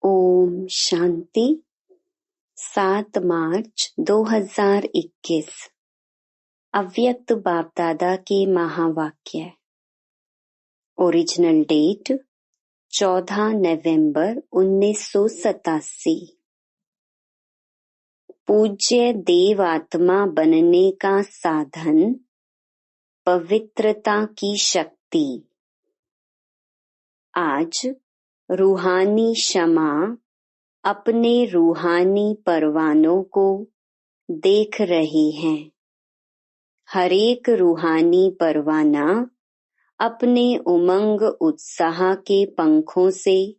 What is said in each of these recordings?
ओम शांति। 7 मार्च 2021 अव्यक्त बाप दादा के महावाक्य। ओरिजिनल डेट 14 नवंबर 1987। पूज्य देव आत्मा बनने का साधन पवित्रता की शक्ति। आज रूहानी क्षमा अपने रूहानी परवानों को देख रहे हैं। हर एक रूहानी परवाना अपने उमंग उत्साह के पंखों से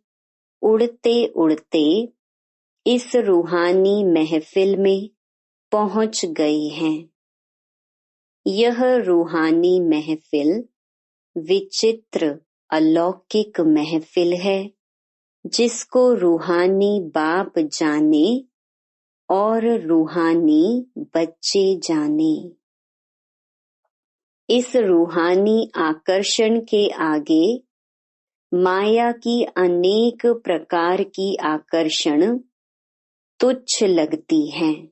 उड़ते उड़ते इस रूहानी महफिल में पहुंच गए हैं। यह रूहानी महफिल विचित्र अलौकिक महफिल है, जिसको रूहानी बाप जाने और रूहानी बच्चे जाने। इस रूहानी आकर्षण के आगे माया की अनेक प्रकार की आकर्षण तुच्छ लगती हैं,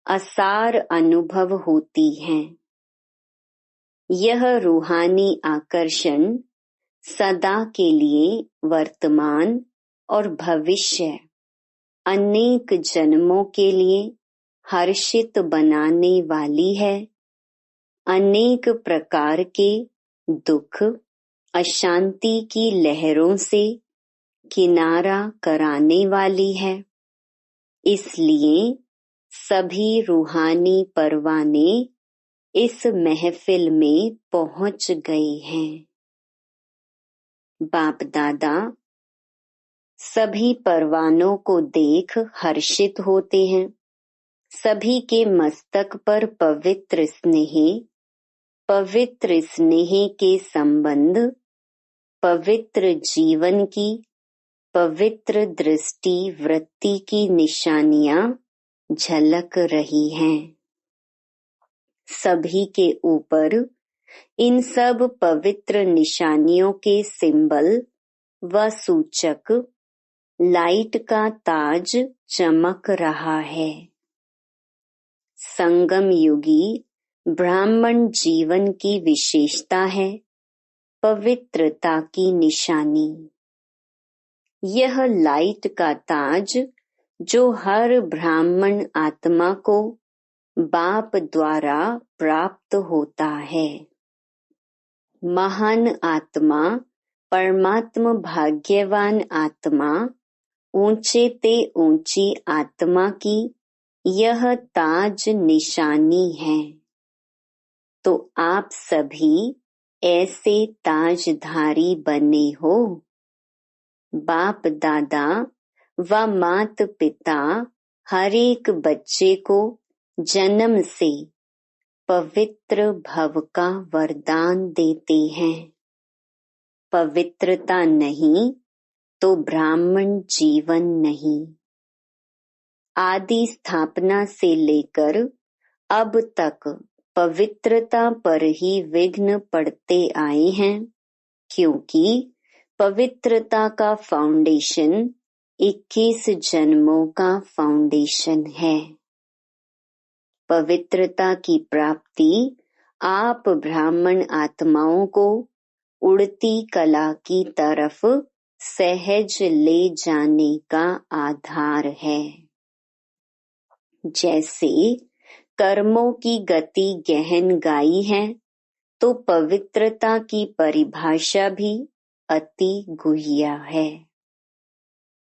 असार अनुभव होती हैं। यह रूहानी आकर्षण सदा के लिए वर्तमान और भविष्य अनेक जन्मों के लिए हर्षित बनाने वाली है। अनेक प्रकार के दुख अशांति की लहरों से किनारा कराने वाली है। इसलिए सभी रूहानी परवाने इस महफिल में पहुंच गए हैं। बाप दादा सभी परवानों को देख हर्षित होते हैं। सभी के मस्तक पर पवित्र स्नेह के संबंध, पवित्र जीवन की पवित्र दृष्टि वृत्ति की निशानियां झलक रही हैं। सभी के ऊपर इन सब पवित्र निशानियों के सिंबल व सूचक लाइट का ताज चमक रहा है। संगम युगी ब्राह्मण जीवन की विशेषता है पवित्रता की निशानी। यह लाइट का ताज जो हर ब्राह्मण आत्मा को बाप द्वारा प्राप्त होता है। महान आत्मा परमात्मा भाग्यवान आत्मा ऊंचे ते ऊंची आत्मा की यह ताज निशानी है। तो आप सभी ऐसे ताजधारी बने हो। बाप दादा व मात पिता हर एक बच्चे को जन्म से पवित्र भव का वरदान देते हैं। पवित्रता नहीं तो ब्राह्मण जीवन नहीं। आदि स्थापना से लेकर अब तक पवित्रता पर ही विघ्न पड़ते आए हैं, क्योंकि पवित्रता का फाउंडेशन 21 जन्मों का फाउंडेशन है। पवित्रता की प्राप्ति आप ब्राह्मण आत्माओं को उड़ती कला की तरफ सहज ले जाने का आधार है। जैसे कर्मों की गति गहन गाई है, तो पवित्रता की परिभाषा भी अति गुह्य है।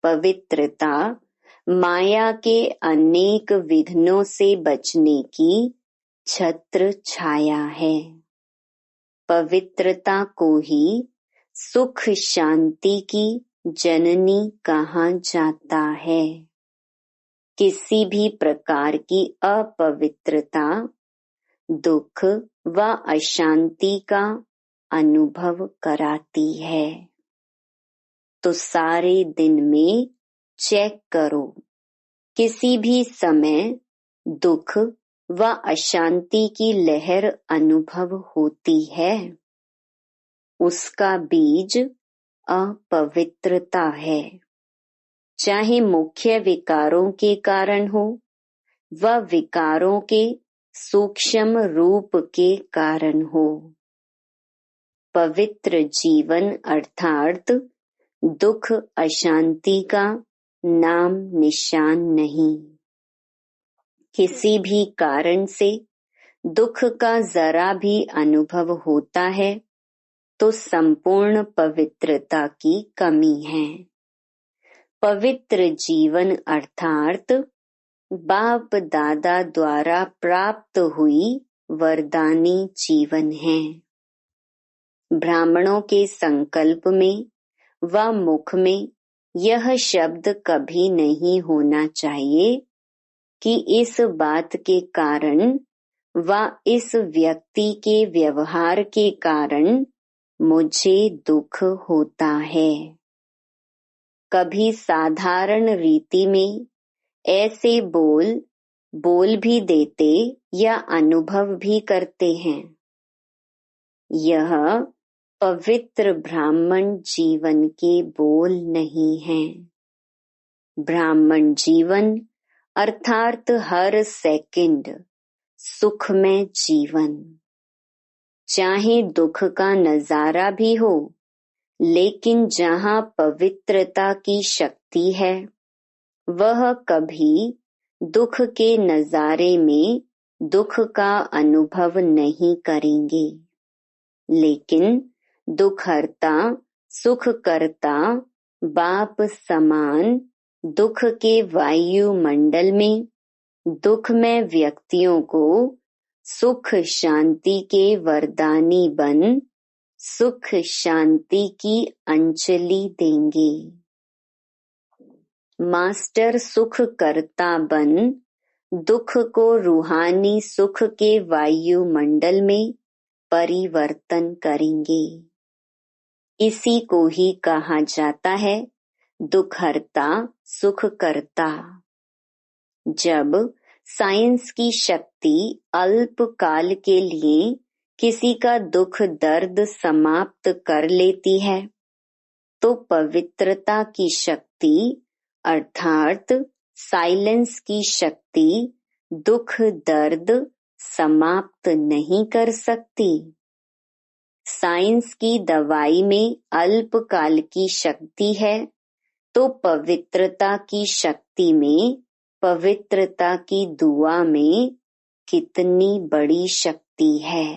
पवित्रता माया के अनेक विघ्नों से बचने की छत्र छाया है। पवित्रता को ही सुख शांति की जननी कहा जाता है। किसी भी प्रकार की अपवित्रता दुख व अशांति का अनुभव कराती है। तो सारे दिन में चेक करो, किसी भी समय दुख व अशांति की लहर अनुभव होती है, उसका बीज अपवित्रता है। चाहे मुख्य विकारों के कारण हो व विकारों के सूक्ष्म रूप के कारण हो। पवित्र जीवन अर्थात दुख अशांति का नाम निशान नहीं। किसी भी कारण से दुख का जरा भी अनुभव होता है तो संपूर्ण पवित्रता की कमी है। पवित्र जीवन अर्थात बाप दादा द्वारा प्राप्त हुई वरदानी जीवन है। ब्राह्मणों के संकल्प में व मुख में यह शब्द कभी नहीं होना चाहिए कि इस बात के कारण व इस व्यक्ति के व्यवहार के कारण मुझे दुख होता है। कभी साधारण रीति में ऐसे बोल भी देते या अनुभव भी करते हैं। यह पवित्र ब्राह्मण जीवन के बोल नहीं हैं। ब्राह्मण जीवन अर्थात हर सेकंड सुखमय जीवन। चाहे दुख का नजारा भी हो, लेकिन जहाँ पवित्रता की शक्ति है वह कभी दुख के नजारे में दुख का अनुभव नहीं करेंगे। लेकिन दुखहर्ता सुख करता बाप समान दुख के वायुमंडल में दुखमय व्यक्तियों को सुख शांति के वरदानी बन सुख शांति की अंजलि देंगे। मास्टर सुख करता बन दुख को रूहानी सुख के वायुमंडल में परिवर्तन करेंगे। इसी को ही कहा जाता है दुखहर्ता सुख करता। जब साइंस की शक्ति अल्प काल के लिए किसी का दुख दर्द समाप्त कर लेती है तो पवित्रता की शक्ति अर्थात साइलेंस की शक्ति दुख दर्द समाप्त नहीं कर सकती। साइंस की दवाई में अल्पकाल की शक्ति है तो पवित्रता की शक्ति में पवित्रता की दुआ में कितनी बड़ी शक्ति है।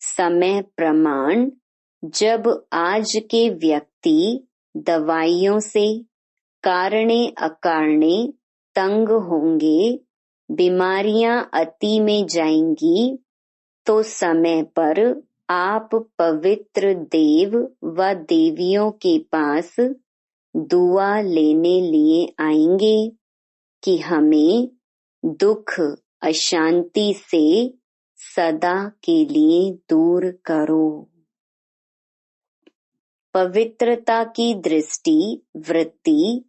समय प्रमाण जब आज के व्यक्ति दवाइयों से कारणे अकारणे तंग होंगे, बीमारियां अति में जाएंगी, तो समय पर आप पवित्र देव व देवियों के पास दुआ लेने लिए आएंगे कि हमें दुख अशांति से सदा के लिए दूर करो। पवित्रता की दृष्टि वृत्ति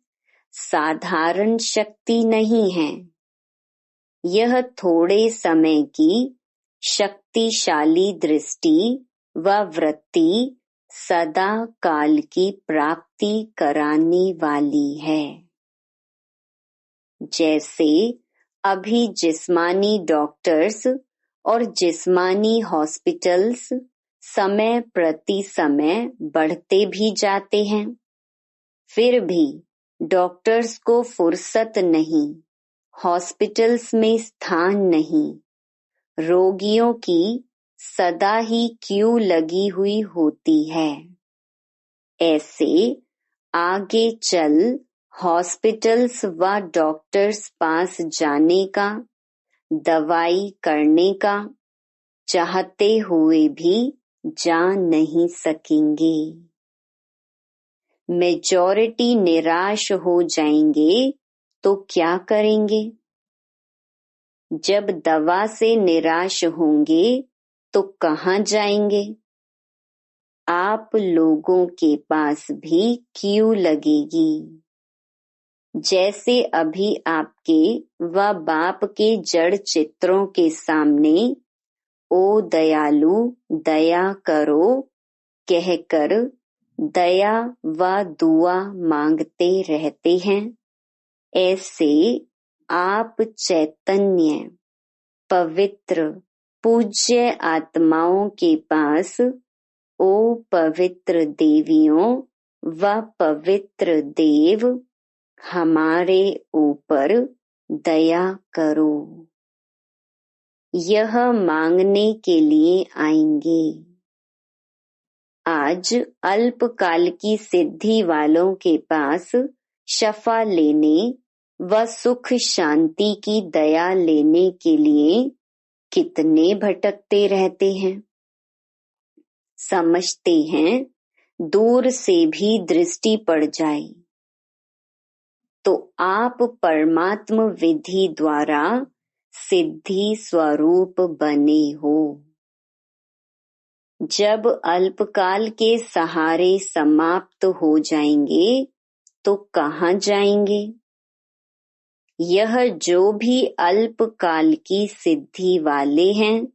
साधारण शक्ति नहीं है। यह थोड़े समय की शक्तिशाली दृष्टि व वृत्ति सदा काल की प्राप्ति कराने वाली है। जैसे अभी जिस्मानी डॉक्टर्स और जिस्मानी हॉस्पिटल्स समय प्रति समय बढ़ते भी जाते हैं, फिर भी डॉक्टर्स को फुर्सत नहीं, हॉस्पिटल्स में स्थान नहीं, रोगियों की सदा ही क्यू लगी हुई होती है। ऐसे आगे चल हॉस्पिटल्स व डॉक्टर्स पास जाने का, दवाई करने का चाहते हुए भी जा नहीं सकेंगे। मेजॉरिटी निराश हो जाएंगे तो क्या करेंगे? जब दवा से निराश होंगे तो कहाँ जाएंगे? आप लोगों के पास भी क्यू लगेगी। जैसे अभी आपके व बाप के जड़ चित्रों के सामने ओ दयालु दया करो कहकर दया व दुआ मांगते रहते हैं, ऐसे आप चैतन्य पवित्र पूज्य आत्माओं के पास ओ पवित्र देवियों व पवित्र देव हमारे ऊपर दया करो, यह मांगने के लिए आएंगे। आज अल्पकाल की सिद्धि वालों के पास शफा लेने व सुख शांति की दया लेने के लिए कितने भटकते रहते हैं। समझते हैं दूर से भी दृष्टि पड़ जाए तो आप परमात्म विधि द्वारा सिद्धि स्वरूप बने हो। जब अल्पकाल के सहारे समाप्त हो जाएंगे तो कहाँ जाएंगे? यह जो भी अल्पकाल की सिद्धि वाले हैं,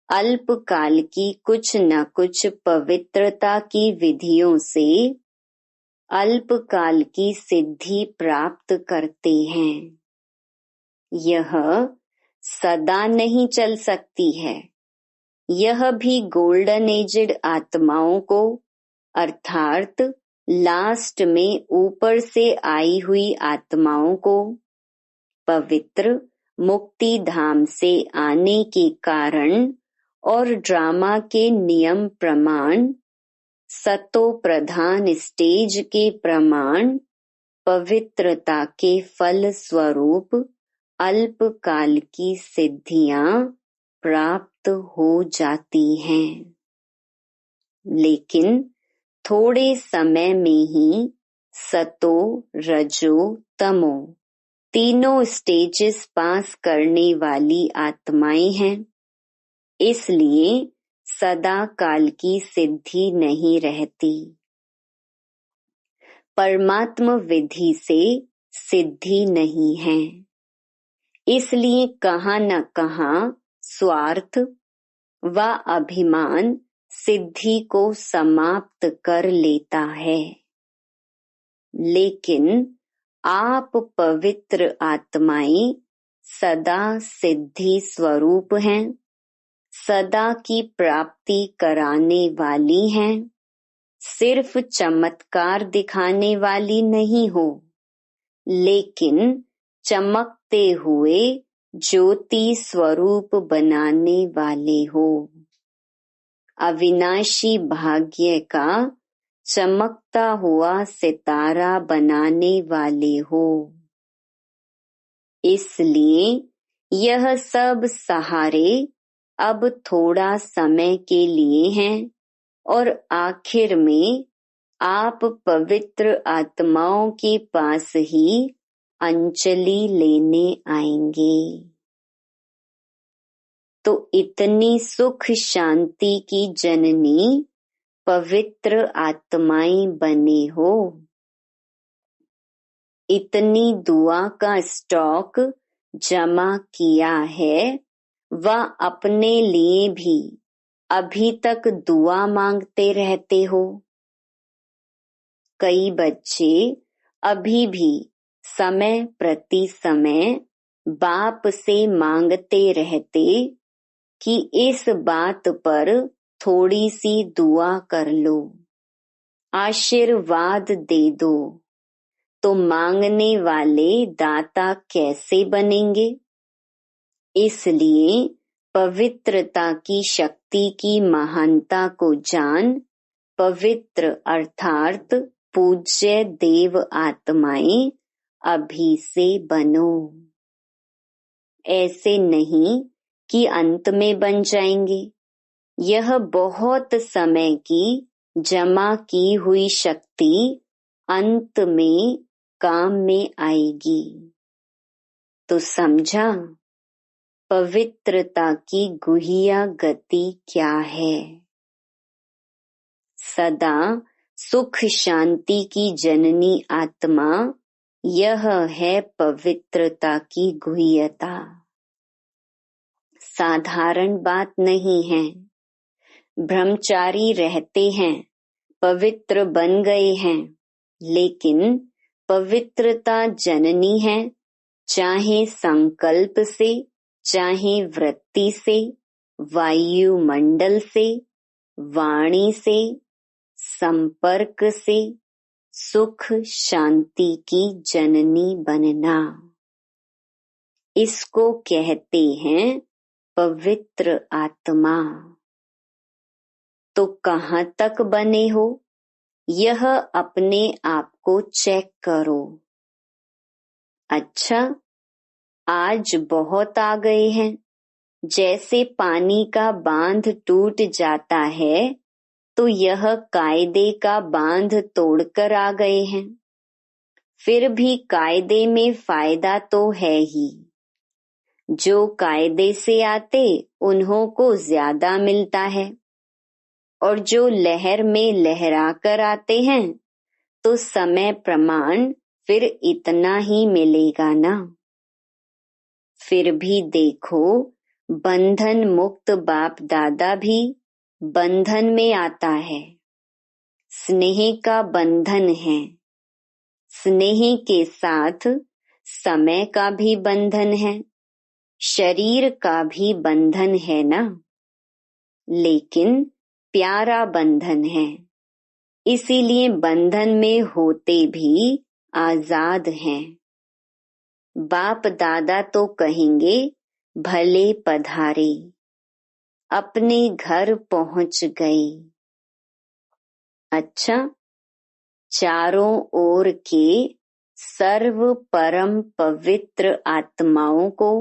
अल्पकाल की कुछ न कुछ पवित्रता की विधियों से अल्पकाल की सिद्धि प्राप्त करते हैं। यह सदा नहीं चल सकती है। यह भी गोल्डन एजड आत्माओं को अर्थात लास्ट में ऊपर से आई हुई आत्माओं को पवित्र मुक्ति धाम से आने के कारण और ड्रामा के नियम प्रमाण, सतो प्रधान स्टेज के प्रमाण, पवित्रता के फल स्वरूप अल्पकाल की सिद्धियां प्राप्त हो जाती हैं। लेकिन थोड़े समय में ही सतो, रजो, तमो तीनों स्टेजेस पास करने वाली आत्माएं हैं, इसलिए सदा काल की सिद्धि नहीं रहती। परमात्म विधि से सिद्धि नहीं है, इसलिए कहाँ न कहाँ स्वार्थ व अभिमान सिद्धि को समाप्त कर लेता है। लेकिन आप पवित्र आत्माएं सदा सिद्धि स्वरूप हैं, सदा की प्राप्ति कराने वाली हैं, सिर्फ चमत्कार दिखाने वाली नहीं हो, लेकिन चमकते हुए ज्योति स्वरूप बनाने वाले हो। अविनाशी भाग्य का चमकता हुआ सितारा बनाने वाले हो। इसलिए यह सब सहारे अब थोड़ा समय के लिए हैं और आखिर में आप पवित्र आत्माओं के पास ही अंजलि लेने आएंगे। तो इतनी सुख शांति की जननी पवित्र आत्माएं बने हो। इतनी दुआ का स्टॉक जमा किया है व अपने लिए भी अभी तक दुआ मांगते रहते हो। कई बच्चे अभी भी समय प्रति समय बाप से मांगते रहते कि इस बात पर थोड़ी सी दुआ कर लो, आशीर्वाद दे दो। तो मांगने वाले दाता कैसे बनेंगे? इसलिए पवित्रता की शक्ति की महानता को जान पवित्र अर्थात पूज्य देव आत्माएं अभी से बनो। ऐसे नहीं कि अंत में बन जाएंगे। यह बहुत समय की जमा की हुई शक्ति अंत में काम में आएगी। तो समझा पवित्रता की गुहिया गति क्या है। सदा सुख शांति की जननी आत्मा, यह है पवित्रता की गुह्यता। साधारण बात नहीं है। ब्रह्मचारी रहते हैं पवित्र बन गए हैं, लेकिन पवित्रता जननी है, चाहे संकल्प से, चाहे वृत्ति से, वायुमंडल से, वाणी से, संपर्क से, सुख शांति की जननी बनना। इसको कहते हैं पवित्र आत्मा। तो कहाँ तक बने हो, यह अपने आप को चेक करो। अच्छा, आज बहुत आ गए हैं। जैसे पानी का बांध टूट जाता है, तो यह कायदे का बांध तोड़कर आ गए हैं। फिर भी कायदे में फायदा तो है ही। जो कायदे से आते उन्हों को ज्यादा मिलता है, और जो लहर में लहरा कर आते हैं तो समय प्रमाण फिर इतना ही मिलेगा ना। फिर भी देखो, बंधन मुक्त बाप दादा भी बंधन में आता है। स्नेह का बंधन है। स्नेह के साथ समय का भी बंधन है, शरीर का भी बंधन है ना, लेकिन प्यारा बंधन है। इसीलिए बंधन में होते भी आजाद हैं। बाप दादा तो कहेंगे भले पधारे, अपने घर पहुंच गए। अच्छा, चारों ओर के सर्व परम पवित्र आत्माओं को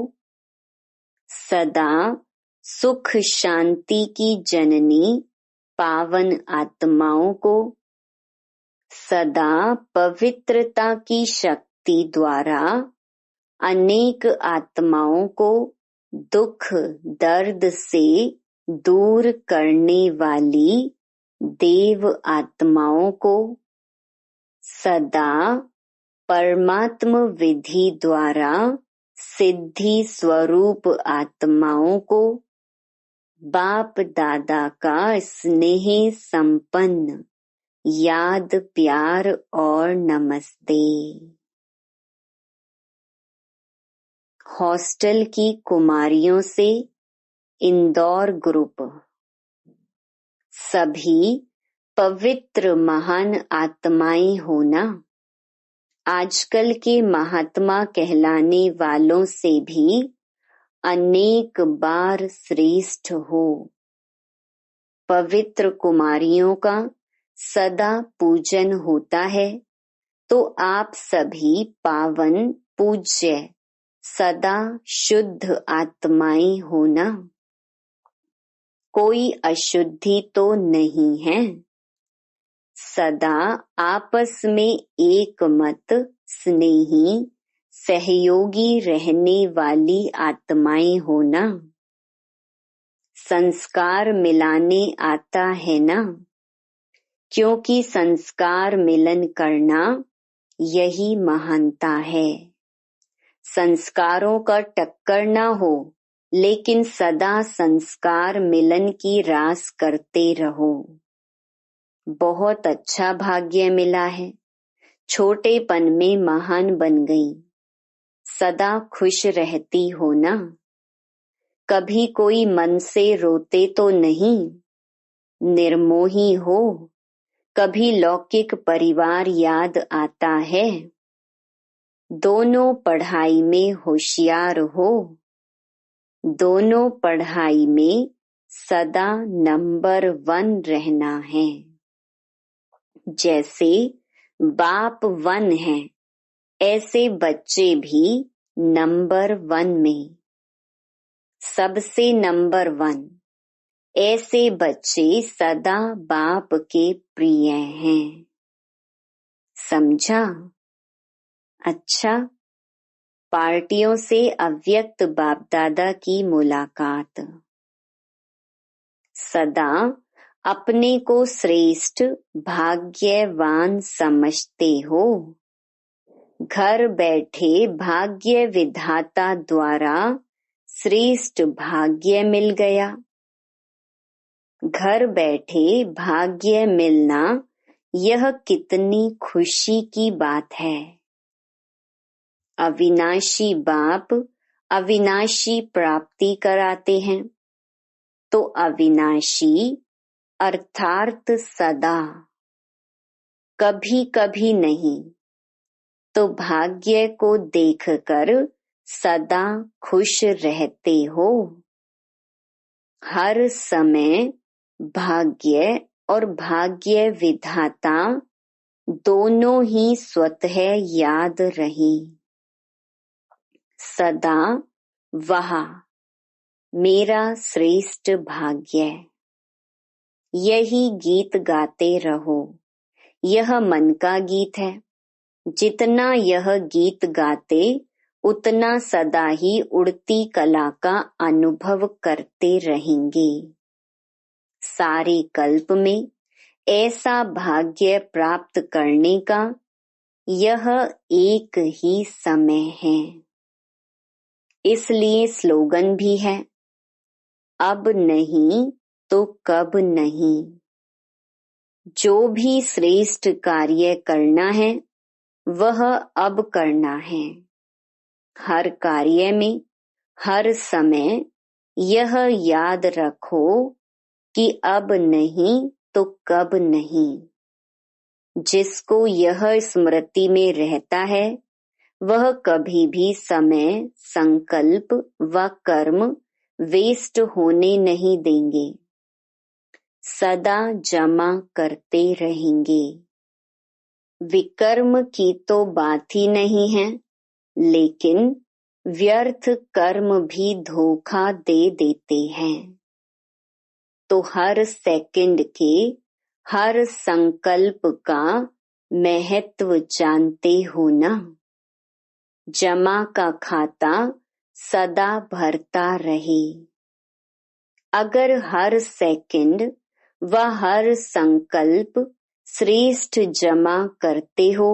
सदा सुख शांति की जननी पावन आत्माओं को सदा पवित्रता की शक्ति द्वारा अनेक आत्माओं को दुख दर्द से दूर करने वाली देव आत्माओं को सदा परमात्म विधि द्वारा सिद्धि स्वरूप आत्माओं को बाप दादा का स्नेह संपन्न याद प्यार और नमस्ते। हॉस्टल की कुमारियों से इंदौर ग्रुप। सभी पवित्र महान आत्माएं होना। आजकल के महात्मा कहलाने वालों से भी अनेक बार श्रेष्ठ हो। पवित्र कुमारियों का सदा पूजन होता है, तो आप सभी पावन पूज्य सदा शुद्ध आत्माएं होना। कोई अशुद्धि तो नहीं है। सदा आपस में एक मत स्नेही सहयोगी रहने वाली आत्माएं होना। संस्कार मिलाने आता है ना, क्योंकि संस्कार मिलन करना यही महानता है। संस्कारों का टक्कर ना हो, लेकिन सदा संस्कार मिलन की रास करते रहो। बहुत अच्छा भाग्य मिला है। छोटेपन में महान बन गई। सदा खुश रहती हो ना। कभी कोई मन से रोते तो नहीं। निर्मोही हो। कभी लौकिक परिवार याद आता है। दोनों पढ़ाई में होशियार हो। दोनों पढ़ाई में सदा नंबर 1 रहना है। जैसे बाप 1 है, ऐसे बच्चे भी नंबर 1 में। सबसे नंबर 1। ऐसे बच्चे सदा बाप के प्रिय हैं। समझा? अच्छा, पार्टियों से अव्यक्त बाप दादा की मुलाकात। सदा अपने को श्रेष्ठ भाग्यवान समझते हो। घर बैठे भाग्य विधाता द्वारा श्रेष्ठ भाग्य मिल गया। घर बैठे भाग्य मिलना यह कितनी खुशी की बात है। अविनाशी बाप अविनाशी प्राप्ति कराते हैं, तो अविनाशी अर्थात सदा, कभी कभी नहीं, तो भाग्य को देखकर सदा खुश रहते हो। हर समय भाग्य और भाग्य विधाता दोनों ही स्वतः याद रहें। सदा वहा मेरा श्रेष्ठ भाग्य, यही गीत गाते रहो। यह मन का गीत है। जितना यह गीत गाते उतना सदा ही उड़ती कला का अनुभव करते रहेंगे। सारे कल्प में ऐसा भाग्य प्राप्त करने का यह एक ही समय है। इसलिए स्लोगन भी है, अब नहीं तो कब नहीं। जो भी श्रेष्ठ कार्य करना है वह अब करना है। हर कार्य में हर समय यह याद रखो कि अब नहीं तो कब नहीं। जिसको यह स्मृति में रहता है वह कभी भी समय, संकल्प व कर्म वेस्ट होने नहीं देंगे, सदा जमा करते रहेंगे। विकर्म की तो बात ही नहीं है, लेकिन व्यर्थ कर्म भी धोखा दे देते हैं। तो हर सेकंड के हर संकल्प का महत्व जानते हो ना। जमा का खाता सदा भरता रहे। अगर हर सेकंड व हर संकल्प श्रेष्ठ जमा करते हो,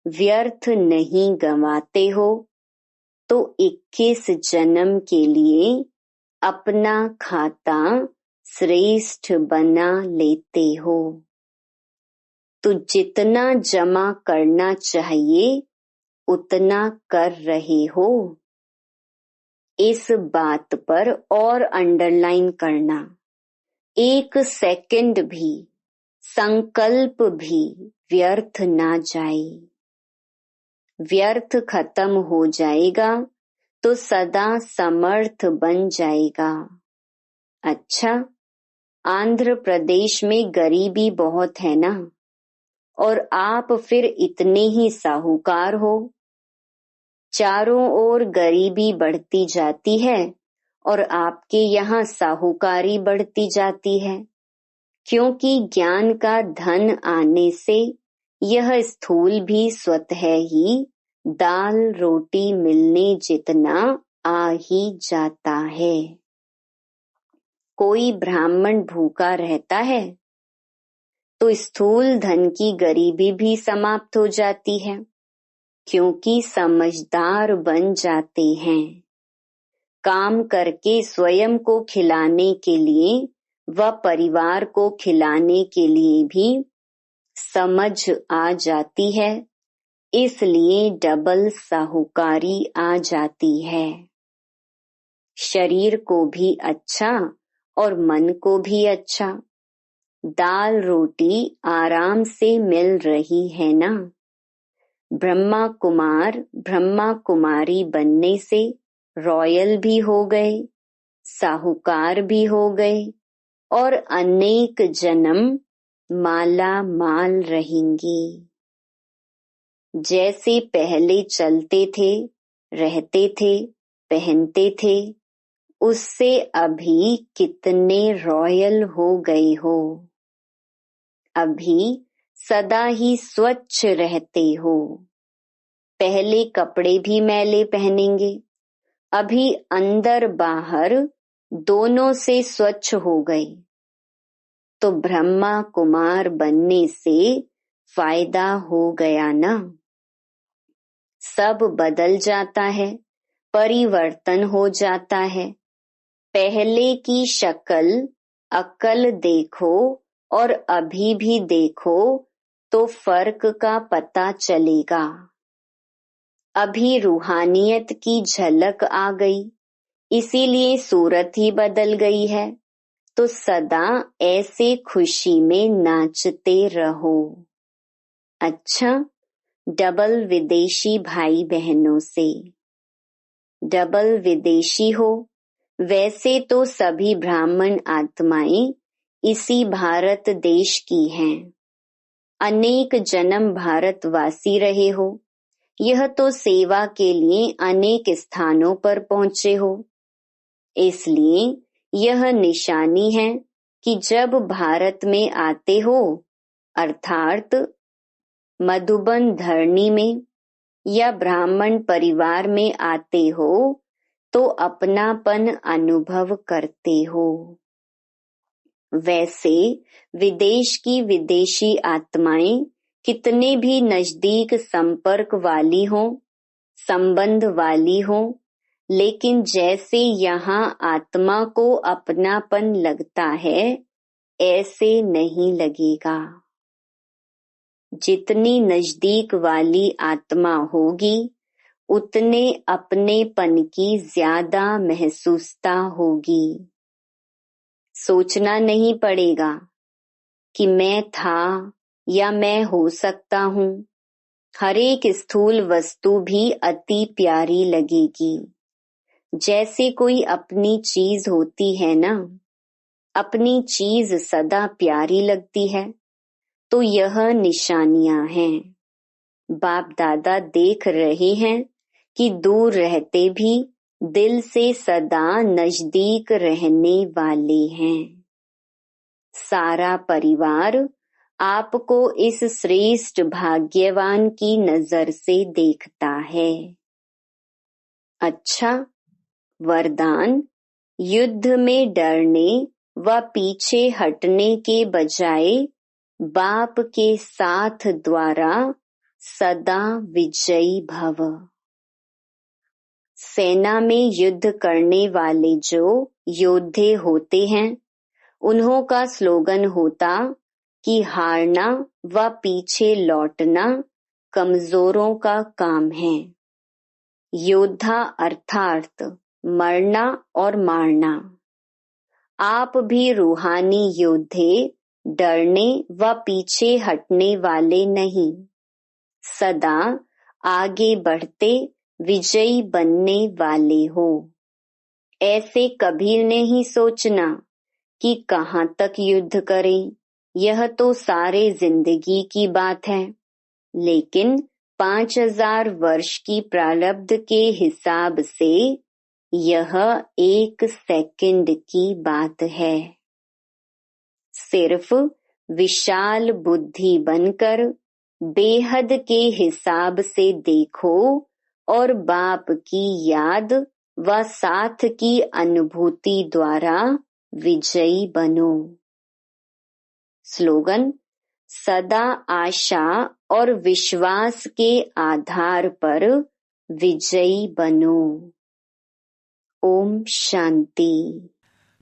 व्यर्थ नहीं गंवाते हो, तो 21 जन्म के लिए अपना खाता श्रेष्ठ बना लेते हो। तो जितना जमा करना चाहिए उतना कर रहे हो। इस बात पर और अंडरलाइन करना, एक सेकंड भी, संकल्प भी व्यर्थ ना जाए। व्यर्थ खत्म हो जाएगा तो सदा समर्थ बन जाएगा। अच्छा, आंध्र प्रदेश में गरीबी बहुत है ना, और आप फिर इतने ही साहूकार हो। चारों ओर गरीबी बढ़ती जाती है और आपके यहाँ साहूकारी बढ़ती जाती है, क्योंकि ज्ञान का धन आने से यह स्थूल भी स्वतः ही दाल रोटी मिलने जितना आ ही जाता है। कोई ब्राह्मण भूखा रहता है तो स्थूल धन की गरीबी भी समाप्त हो जाती है, क्योंकि समझदार बन जाते हैं। काम करके स्वयं को खिलाने के लिए व परिवार को खिलाने के लिए भी समझ आ जाती है, इसलिए डबल साहूकारी आ जाती है। शरीर को भी अच्छा और मन को भी अच्छा। दाल रोटी आराम से मिल रही है ना। ब्रह्मा कुमार ब्रह्मा कुमारी बनने से रॉयल भी हो गए, साहूकार भी हो गए और अनेक जन्म माला माल रहेंगे। जैसे पहले चलते थे, रहते थे, पहनते थे, उससे अभी कितने रॉयल हो गए हो। अभी सदा ही स्वच्छ रहते हो। पहले कपड़े भी मैले पहनेंगे, अभी अंदर बाहर दोनों से स्वच्छ हो गए। तो ब्रह्मा कुमार बनने से फायदा हो गया ना। सब बदल जाता है, परिवर्तन हो जाता है। पहले की शक्ल अक्ल देखो और अभी भी देखो तो फर्क का पता चलेगा। अभी रूहानियत की झलक आ गई, इसीलिए सूरत ही बदल गई है, तो सदा ऐसे खुशी में नाचते रहो। अच्छा, डबल विदेशी भाई बहनों से, डबल विदेशी हो, वैसे तो सभी ब्राह्मण आत्माएं इसी भारत देश की हैं। अनेक जन्म भारतवासी रहे हो, यह तो सेवा के लिए अनेक स्थानों पर पहुंचे हो। इसलिए यह निशानी है कि जब भारत में आते हो, अर्थात मधुबन धरणी में या ब्राह्मण परिवार में आते हो, तो अपनापन अनुभव करते हो। वैसे विदेश की विदेशी आत्माएं कितने भी नजदीक संपर्क वाली हों, संबंध वाली हों, लेकिन जैसे यहाँ आत्मा को अपनापन लगता है, ऐसे नहीं लगेगा। जितनी नजदीक वाली आत्मा होगी, उतने अपनेपन की ज्यादा महसूसता होगी। सोचना नहीं पड़ेगा कि मैं था या मैं हो सकता हूँ। हर एक स्थूल वस्तु भी अति प्यारी लगेगी। जैसे कोई अपनी चीज होती है ना, अपनी चीज सदा प्यारी लगती है, तो यह निशानियां हैं। बाप दादा देख रहे हैं कि दूर रहते भी दिल से सदा नजदीक रहने वाले हैं। सारा परिवार आपको इस श्रेष्ठ भाग्यवान की नजर से देखता है। अच्छा, वरदान, युद्ध में डरने व पीछे हटने के बजाय बाप के साथ द्वारा सदा विजयी भव। सेना में युद्ध करने वाले जो योद्धे होते हैं, उन्हों का स्लोगन होता कि हारना व पीछे लौटना कमजोरों का काम है। योद्धा अर्थात मरना और मारना। आप भी रूहानी योद्धे डरने व पीछे हटने वाले नहीं, सदा आगे बढ़ते विजयी बनने वाले हो। ऐसे कभी नहीं सोचना कि कहाँ तक युद्ध करें, यह तो सारे जिंदगी की बात है, लेकिन 5000 वर्ष की प्रारब्ध के हिसाब से यह 1 सेकंड की बात है। सिर्फ विशाल बुद्धि बनकर बेहद के हिसाब से देखो और बाप की याद व साथ की अनुभूति द्वारा विजयी बनो। स्लोगन, सदा आशा और विश्वास के आधार पर विजयी बनो। Om Shanti.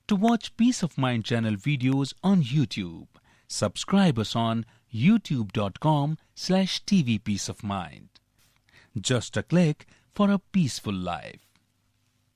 To watch Peace of Mind channel videos on YouTube, subscribe us on youtube.com/tvpeaceofmind. Just a click for a peaceful life.